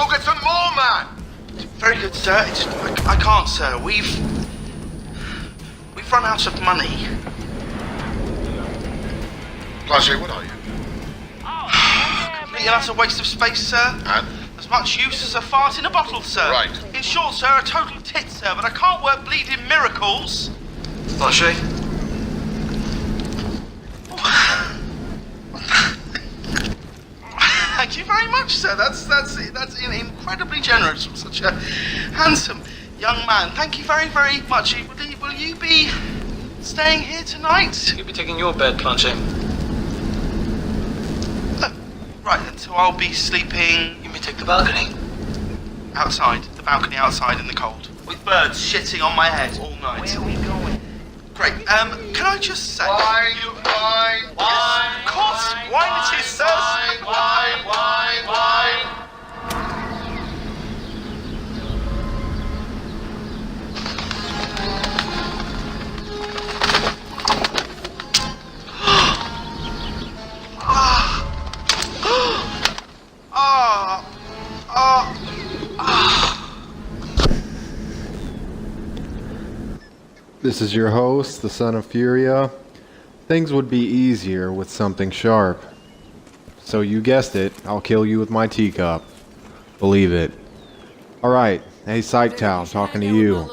go get some more, man! Very good, sir. I can't, sir. We've run out of money. Planchet, what are you? Complete and utter waste of space, sir. And? As much use as a fart in a bottle, sir. Right. In short, sir, a total tit, sir, but I can't work bleeding miracles. Planchet? Thank you very much, sir. That's incredibly generous from such a handsome young man. Thank you very, very much. Will you be staying here tonight? You'll be taking your bed, Planchet. Right, and so I'll be sleeping... You may take the balcony. Outside. The balcony outside in the cold. With birds shitting on my head all night. Where are we going? Great. Can I just say... Wine. Yes, of course. Wine it is, sir. Wine. This is your host, the son of Furia. Things would be easier with something sharp. So you guessed it, I'll kill you with my teacup. Believe it. Alright, hey PSYCHTOW, talking to you.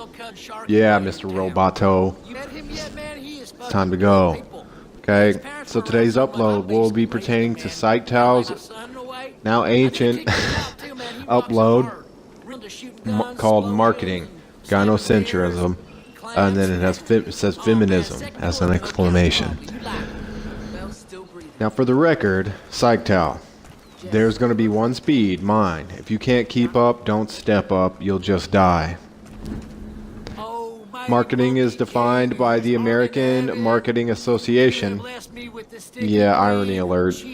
Yeah, Mr. Roboto. It's time to go. Okay, so today's upload will be pertaining to PSYCHTOW's now ancient upload called Marketing, Gynocentrism. And then it says feminism as an exclamation. Now for the record, PSYCHTOW, there's going to be one speed, mine. If you can't keep up, don't step up, you'll just die. Marketing is defined by the American Marketing Association. Yeah, irony alert.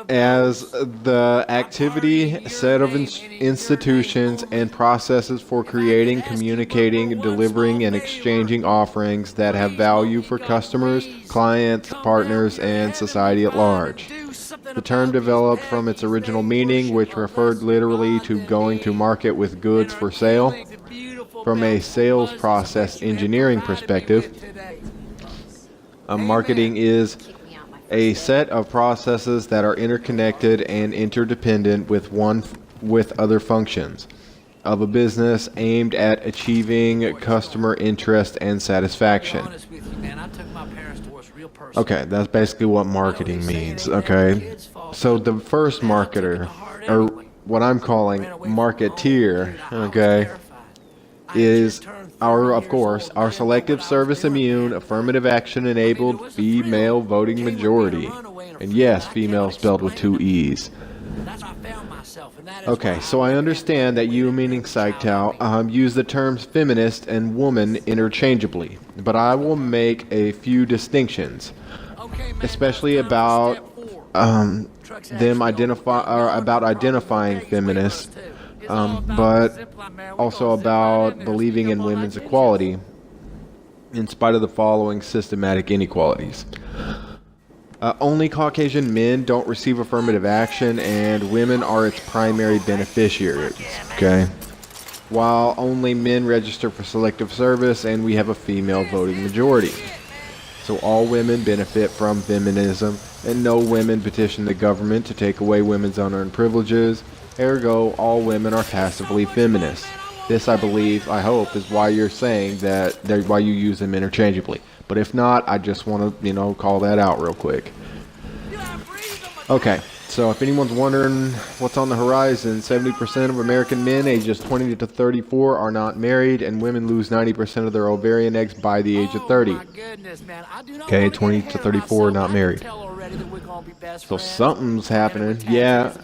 As the activity, set of institutions and processes for creating, communicating, delivering, and exchanging offerings that have value for customers, clients, partners, and society at large. The term developed from its original meaning, which referred literally to going to market with goods for sale. From a sales process engineering perspective, marketing is a set of processes that are interconnected and interdependent with other functions of a business aimed at achieving customer interest and satisfaction. Okay, that's basically what marketing means, okay? So the first marketer, or what I'm calling marketeer, okay, is of course, our selective service immune, affirmative action enabled female voting majority. And yes, female spelled with 2 E's. Okay, so I understand that you, meaning PSYCHTOW, use the terms feminist and woman interchangeably, but I will make a few distinctions, especially about identifying feminists, but also about believing in women's equality in spite of the following systematic inequalities. Only Caucasian men don't receive affirmative action, and women are its primary beneficiaries, okay? While only men register for selective service, and we have a female voting majority. So all women benefit from feminism, and no women petition the government to take away women's unearned privileges. Ergo, all women are passively feminist. This, I believe, I hope, is why you're saying that, why you use them interchangeably. But if not, I just want to, call that out real quick. Okay, so if anyone's wondering what's on the horizon, 70% of American men ages 20 to 34 are not married, and women lose 90% of their ovarian eggs by the age of 30. Okay, 20 to 34 not married. So something's happening. Yeah.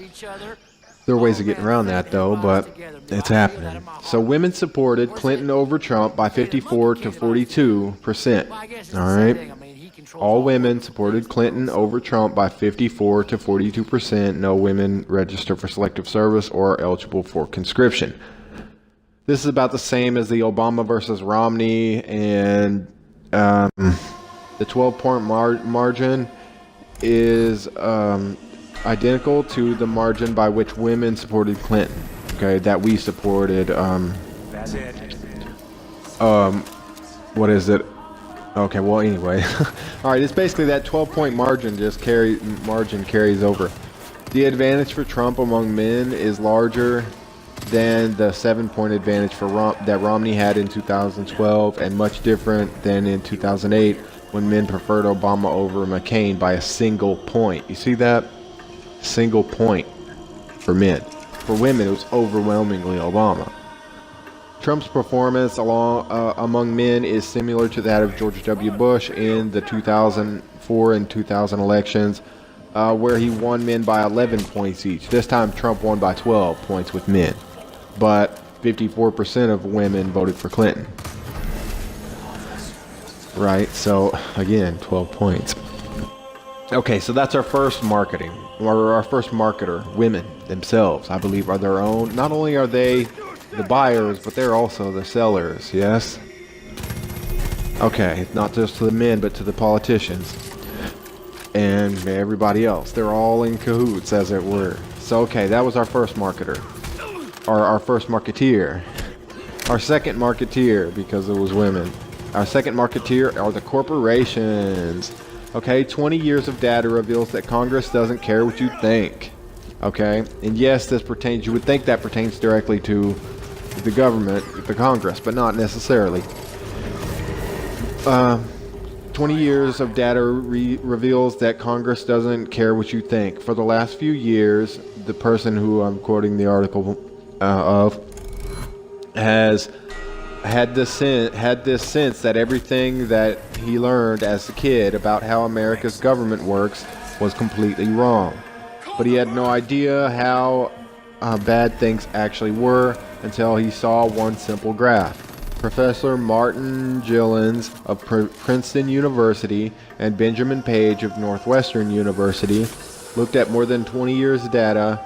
There are ways of getting around that, though, but it's happening. So women supported Clinton over Trump by 54 to 42%. All right? All women supported Clinton over Trump by 54 to 42%. No women register for selective service or are eligible for conscription. This is about the same as the Obama versus Romney, and the 12-point margin is identical to the margin by which women supported Clinton. Okay, that we supported. What is it? Okay, well, anyway. All right, it's basically that 12-point margin carries over. The advantage for Trump among men is larger than the 7-point advantage for that Romney had in 2012, and much different than in 2008 when men preferred Obama over McCain by a single point. You see that? Single point for men. For women, it was overwhelmingly Obama. Trump's performance among men is similar to that of George W. Bush in the 2004 and 2000 elections, where he won men by 11 points each. This time, Trump won by 12 points with men, but 54% of women voted for Clinton. Right, so again, 12 points. Okay, so that's our first marketing, or our first marketer. Women themselves, I believe, are their own. Not only are they the buyers, but they're also the sellers, yes? Okay, not just to the men, but to the politicians and everybody else. They're all in cahoots, as it were. So, okay, that was our first marketer, or our first marketeer. Our second marketeer, because it was women. Our second marketeer are the corporations. Okay, 20 years of data reveals that Congress doesn't care what you think. Okay, and yes, this pertains, you would think that pertains directly to the government, the Congress, but not necessarily. 20 years of data reveals that Congress doesn't care what you think. For the last few years, the person who I'm quoting the article of has had this sense that everything that he learned as a kid about how America's government works was completely wrong. But he had no idea how bad things actually were until he saw one simple graph. Professor Martin Gillens of Princeton University and Benjamin Page of Northwestern University looked at more than 20 years of data,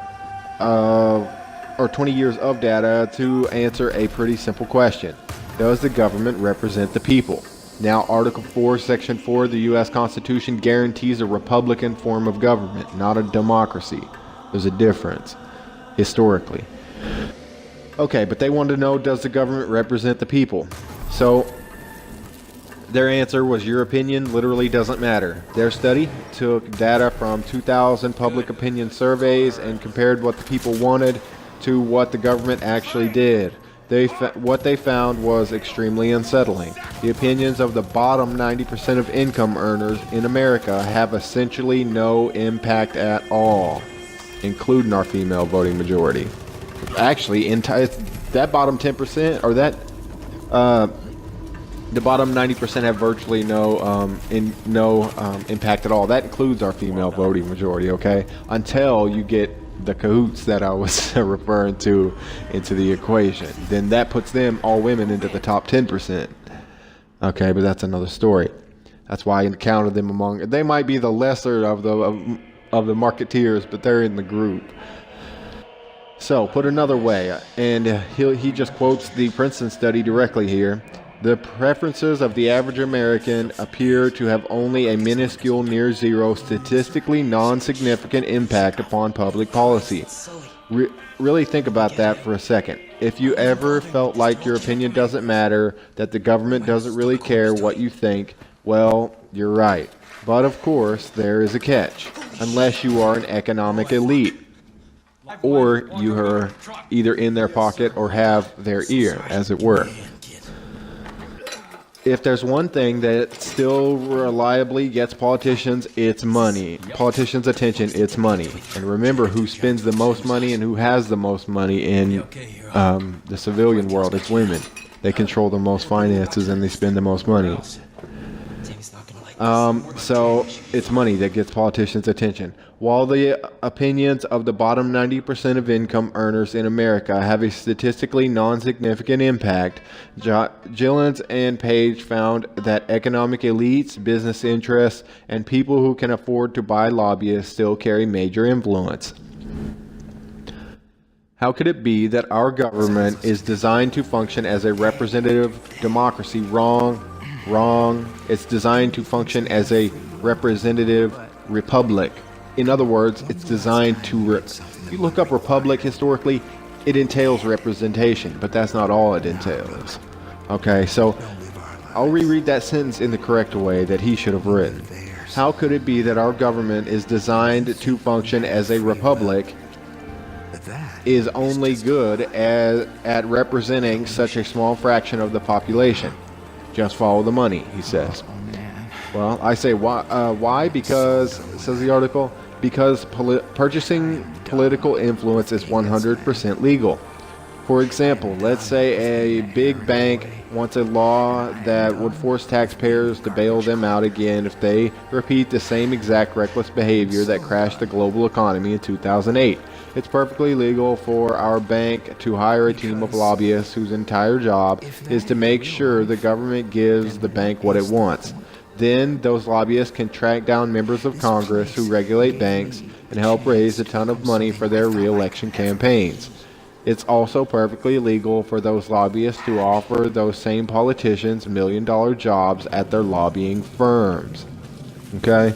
to answer a pretty simple question. Does the government represent the people? Now, Article 4, Section 4 of the U.S. Constitution guarantees a Republican form of government, not a democracy. There's a difference, historically. Okay, but they wanted to know, does the government represent the people? So, their answer was, your opinion literally doesn't matter. Their study took data from 2,000 public opinion surveys and compared what the people wanted to what the government actually did. What they found was extremely unsettling. The opinions of the bottom 90% of income earners in America have essentially no impact at all, including our female voting majority. Actually, that bottom 10%, or that the bottom 90% have virtually no impact at all. That includes our female voting majority. Okay, until you get the cahoots that I was referring to into the equation, then that puts them, all women, into the top 10%. Okay, but that's another story. That's why I counted them among. They might be the lesser of the marketeers, but they're in the group. So, put another way, and he just quotes the Princeton study directly here. The preferences of the average American appear to have only a minuscule, near zero, statistically non-significant impact upon public policy. Really think about that for a second. If you ever felt like your opinion doesn't matter, that the government doesn't really care what you think, well, you're right. But of course, there is a catch. Unless you are an economic elite, or you are either in their pocket or have their ear, as it were. If there's one thing that still reliably gets politicians, it's money. Politicians' attention, it's money. And remember who spends the most money and who has the most money in the civilian world. It's women. They control the most finances and they spend the most money. So it's money that gets politicians' attention. While the opinions of the bottom 90% of income earners in America have a statistically non-significant impact, Gillens and Page found that economic elites, business interests, and people who can afford to buy lobbyists still carry major influence. How could it be that our government is designed to function as a representative democracy? Wrong. It's designed to function as a representative republic. In other words, it's designed to, if you look up republic historically, it entails representation, but that's not all it entails. Okay, so I'll reread that sentence in the correct way that he should have written. How could it be that our government is designed to function as a republic, is only good at representing such a small fraction of the population? Just follow the money, he says. Well, I say why? Why? Because, says the article, because purchasing political influence is 100% legal. For example, let's say a big bank wants a law that would force taxpayers to bail them out again if they repeat the same exact reckless behavior that crashed the global economy in 2008. It's perfectly legal for our bank to hire a team of lobbyists whose entire job is to make sure the government gives the bank what it wants. Then those lobbyists can track down members of Congress who regulate banks and help raise a ton of money for their re-election campaigns. It's also perfectly legal for those lobbyists to offer those same politicians million-dollar jobs at their lobbying firms. Okay?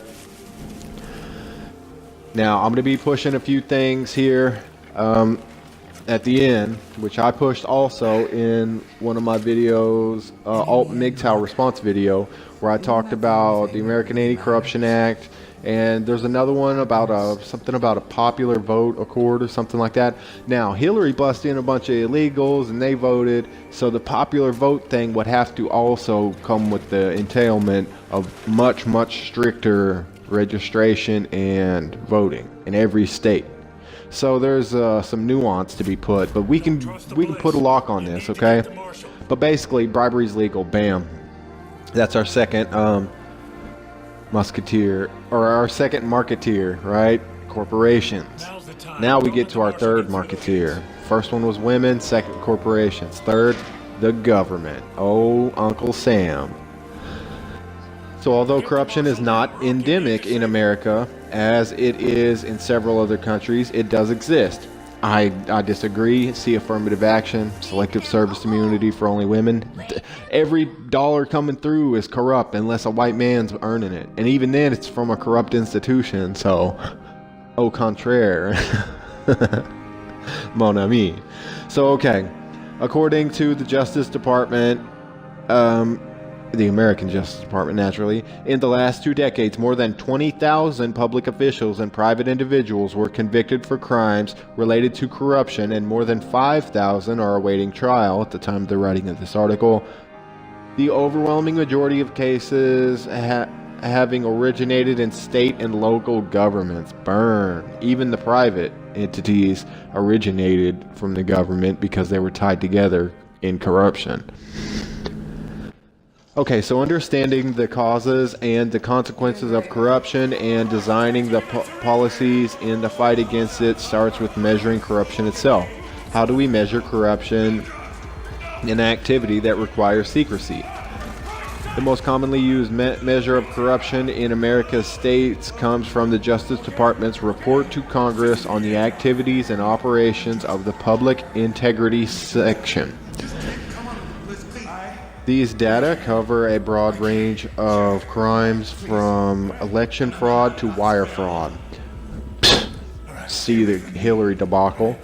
Now, I'm going to be pushing a few things here at the end, which I pushed also in one of my videos, Alt MGTOW response video, where I talked about the American Anti-Corruption Act, and there's another one about something about a popular vote accord or something like that. Now, Hillary busted in a bunch of illegals and they voted, so the popular vote thing would have to also come with the entailment of much, much stricter registration and voting in every state. So there's some nuance to be put, but we can put a lock on this, okay? But basically, bribery's legal. Bam. That's our second musketeer, or our second marketeer, right? Corporations. Now we get to our third marketeer. First one was women, second corporations. Third, the government. Oh, Uncle Sam. So although corruption is not endemic in America, as it is in several other countries, it does exist. I disagree. See affirmative action, selective service immunity for only women. Every dollar coming through is corrupt unless a white man's earning it. And even then, it's from a corrupt institution, so au contraire. Mon ami. So, okay. According to the Justice Department, the American Justice Department, naturally, in the last 2 decades, more than 20,000 public officials and private individuals were convicted for crimes related to corruption, and more than 5,000 are awaiting trial at the time of the writing of this article. The overwhelming majority of cases having originated in state and local governments. Burn. Even the private entities originated from the government because they were tied together in corruption. Okay, so understanding the causes and the consequences of corruption and designing the policies in the fight against it starts with measuring corruption itself. How do we measure corruption in activity that requires secrecy? The most commonly used measure of corruption in America's states comes from the Justice Department's report to Congress on the activities and operations of the Public Integrity Section. These data cover a broad range of crimes from election fraud to wire fraud. See the Hillary debacle.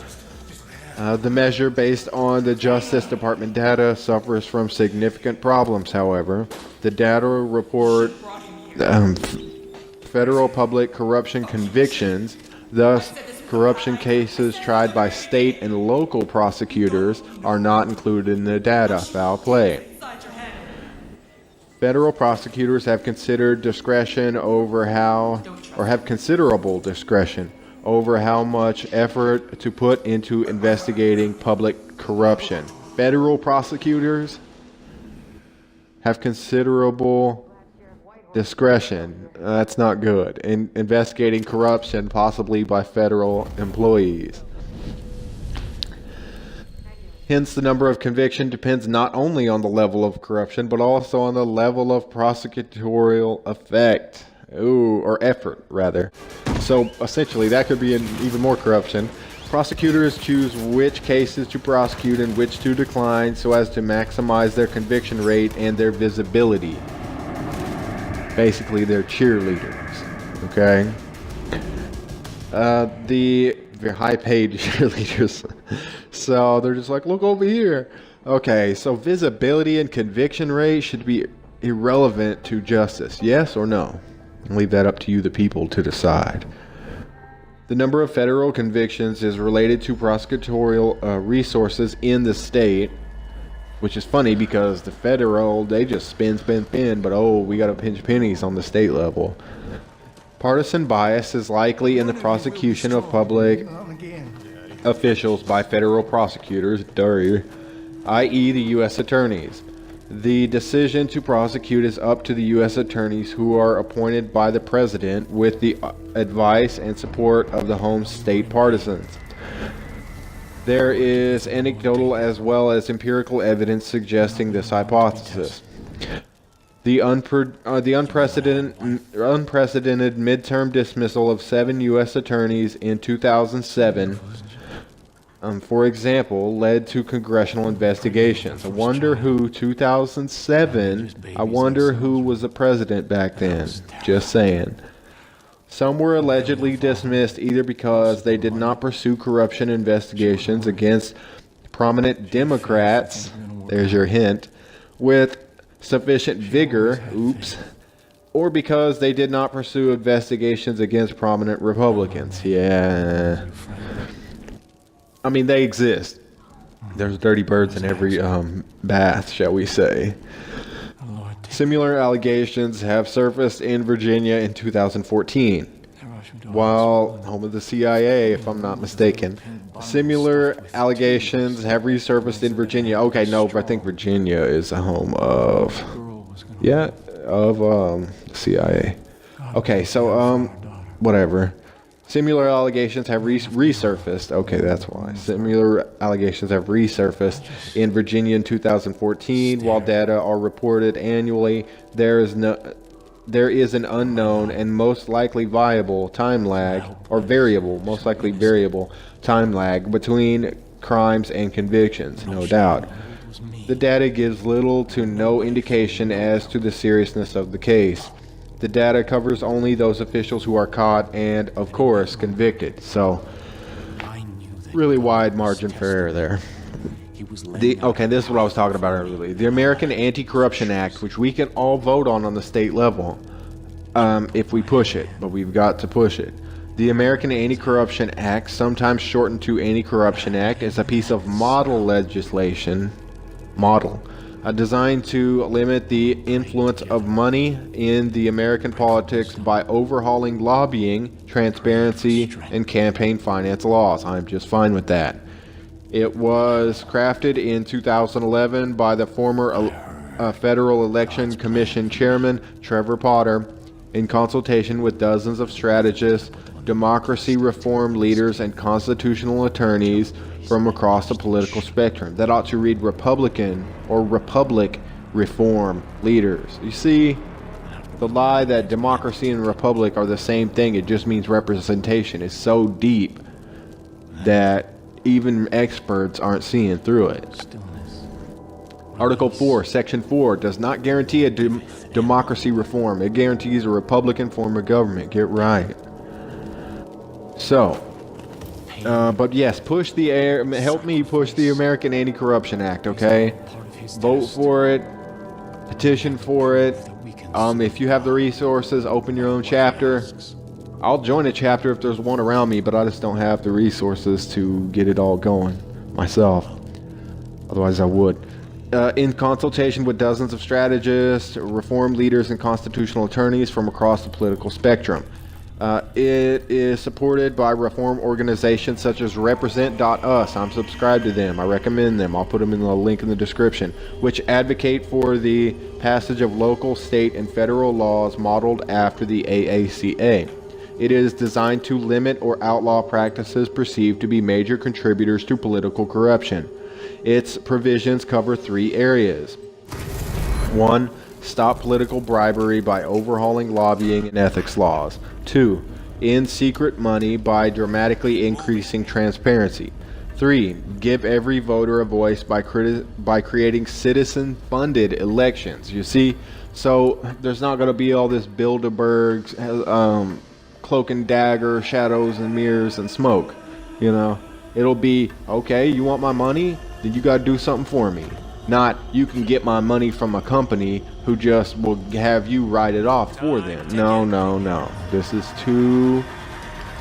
The measure based on the Justice Department data suffers from significant problems, however. The data report federal public corruption convictions, thus corruption cases tried by state and local prosecutors are not included in the data. Foul play. Federal prosecutors have considered discretion over how, or have considerable discretion over how much effort to put into investigating public corruption. Federal prosecutors have considerable discretion. That's not good. In investigating corruption, possibly by federal employees. Hence, the number of conviction depends not only on the level of corruption, but also on the level of prosecutorial effect. Or effort, rather. So, essentially, that could be even more corruption. Prosecutors choose which cases to prosecute and which to decline so as to maximize their conviction rate and their visibility. Basically, they're cheerleaders. Okay? The high-paid cheerleaders. So they're just like, look over here. Okay, so visibility and conviction rate should be irrelevant to justice. Yes or no? I'll leave that up to you, the people, to decide. The number of federal convictions is related to prosecutorial resources in the state, which is funny because the federal, they just spin, but oh, we got to pinch pennies on the state level. Partisan bias is likely in the prosecution of public officials by federal prosecutors, i.e. the U.S. attorneys. The decision to prosecute is up to the U.S. attorneys, who are appointed by the president with the advice and support of the home state partisans. There is anecdotal as well as empirical evidence suggesting this hypothesis. The unprecedented midterm dismissal of 7 U.S. attorneys in 2007, for example, led to congressional investigations. I wonder who, 2007, I wonder who was the president back then. Just saying. Some were allegedly dismissed either because they did not pursue corruption investigations against prominent Democrats, there's your hint, with sufficient vigor, or because they did not pursue investigations against prominent Republicans. Yeah. I mean, they exist. There's dirty birds in every bath, shall we say. Similar allegations have surfaced in Virginia in 2014, while home of the CIA, if I'm not mistaken. Similar allegations have resurfaced in Virginia. Okay, no, but I think Virginia is a home of, the CIA. Okay, so, whatever. Similar allegations have resurfaced. Okay, that's why. Similar allegations have resurfaced in Virginia in 2014. While data are reported annually, there is an unknown and most likely variable time lag between crimes and convictions, no doubt. The data gives little to no indication as to the seriousness of the case. The data covers only those officials who are caught and, of course, convicted. So, really wide margin for error there. Okay, this is what I was talking about earlier. The American Anti-Corruption Act, which we can all vote on the state level, if we push it, but we've got to push it. The American Anti-Corruption Act, sometimes shortened to Anti-Corruption Act, is a piece of model legislation, designed to limit the influence of money in the American politics by overhauling lobbying, transparency, and campaign finance laws. I'm just fine with that. It was crafted in 2011 by the former Federal Election Commission Chairman Trevor Potter in consultation with dozens of strategists, democracy reform leaders, and constitutional attorneys from across the political spectrum. That ought to read Republican or Republic reform leaders. You see, the lie that democracy and republic are the same thing, it just means representation, is so deep that even experts aren't seeing through it. Article 4, Section 4 does not guarantee a democracy reform. It guarantees a Republican form of government. Get right. So, but yes, help me push the American Anti-Corruption Act, okay? Vote for it, petition for it. If you have the resources, open your own chapter. I'll join a chapter if there's one around me, but I just don't have the resources to get it all going myself. Otherwise I would. In consultation with dozens of strategists, reform leaders, and constitutional attorneys from across the political spectrum. It is supported by reform organizations such as Represent.us. I'm subscribed to them. I recommend them. I'll put them in the link in the description, which advocate for the passage of local, state, and federal laws modeled after the AACA. It is designed to limit or outlaw practices perceived to be major contributors to political corruption. Its provisions cover 3 areas. 1. Stop political bribery by overhauling lobbying and ethics laws. 2. End secret money by dramatically increasing transparency. 3. Give every voter a voice by creating citizen-funded elections. You see, so there's not going to be all this Bilderberg cloak and dagger, shadows and mirrors and smoke. You know, it'll be, okay, you want my money? Then you gotta do something for me. Not, you can get my money from a company who just will have you write it off for them. No, no, no. This is too...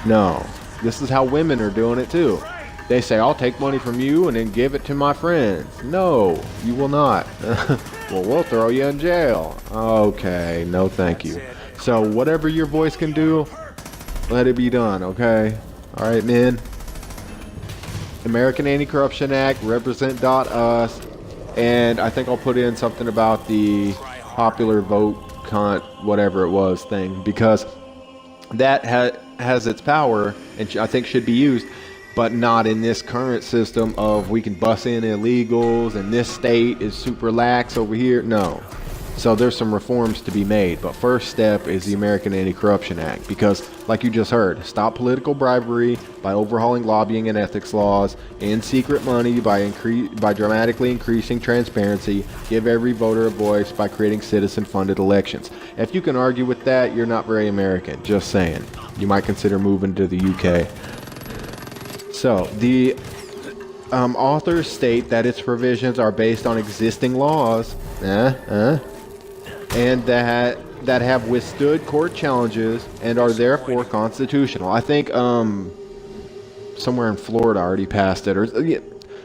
No. This is how women are doing it too. They say, I'll take money from you and then give it to my friends. No, you will not. Well, we'll throw you in jail. Okay, no thank you. So whatever your voice can do, let it be done, okay? Alright, men. American Anti-Corruption Act, represent.us, and I think I'll put in something about the popular vote, whatever it was thing, because that has its power and I think should be used, but not in this current system of we can bus in illegals and this state is super lax over here. No. So there's some reforms to be made, but first step is the American Anti-Corruption Act, because like you just heard, stop political bribery by overhauling lobbying and ethics laws, end secret money by dramatically increasing transparency, give every voter a voice by creating citizen-funded elections. If you can argue with that, you're not very American, just saying. You might consider moving to the UK. So, the authors state that its provisions are based on existing laws, and that have withstood court challenges and are therefore constitutional. I think somewhere in Florida already passed it, or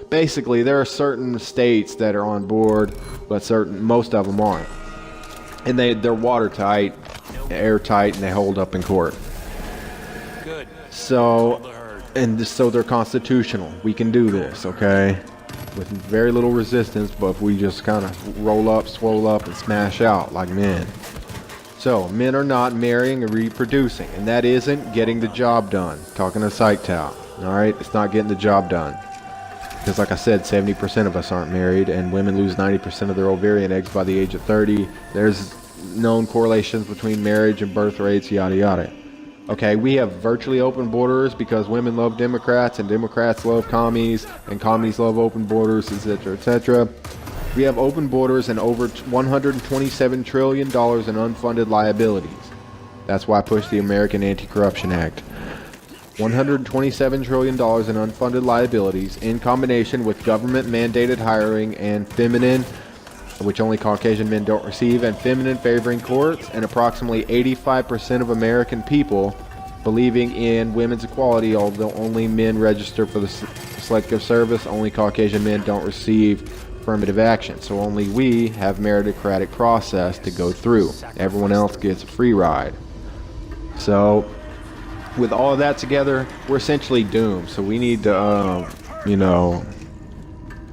basically there are certain states that are on board, but most of them aren't, and they're watertight, airtight, and they hold up in court. Good. So they're constitutional. We can do this, okay? With very little resistance, but if we just kind of roll up, swole up, and smash out like men. So, men are not marrying or reproducing, and that isn't getting the job done. Talking to PSYCHTOW, alright? It's not getting the job done. Because like I said, 70% of us aren't married, and women lose 90% of their ovarian eggs by the age of 30. There's known correlations between marriage and birth rates, yada yada. Okay, we have virtually open borders because women love Democrats and Democrats love commies and commies love open borders, etc., etc. We have open borders and over $127 trillion in unfunded liabilities. That's why I pushed the American Anti-Corruption Act. $127 trillion in unfunded liabilities in combination with government-mandated hiring and feminine, which only Caucasian men don't receive, and feminine favoring courts, and approximately 85% of American people believing in women's equality, although only men register for the selective service, only Caucasian men don't receive affirmative action. So only we have meritocratic process to go through. Everyone else gets a free ride. So with all of that together, we're essentially doomed. So we need to,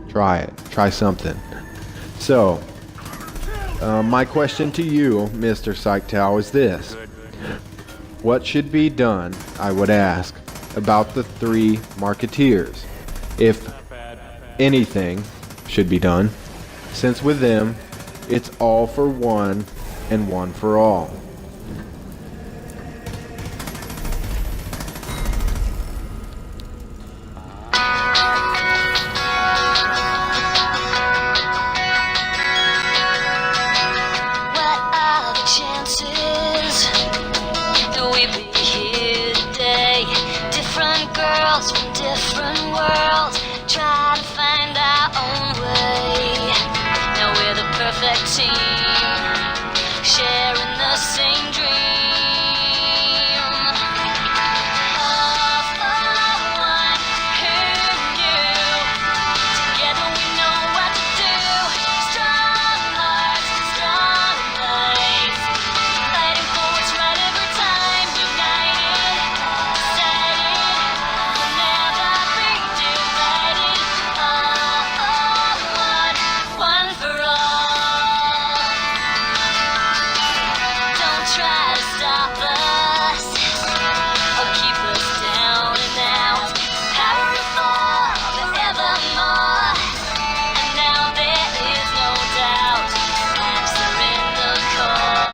try something. So, my question to you, Mr. PSYCHTOW, is this. What should be done, I would ask, about the 3 Marketeers? If anything should be done, since with them, it's all for one and one for all. Different girls from different worlds try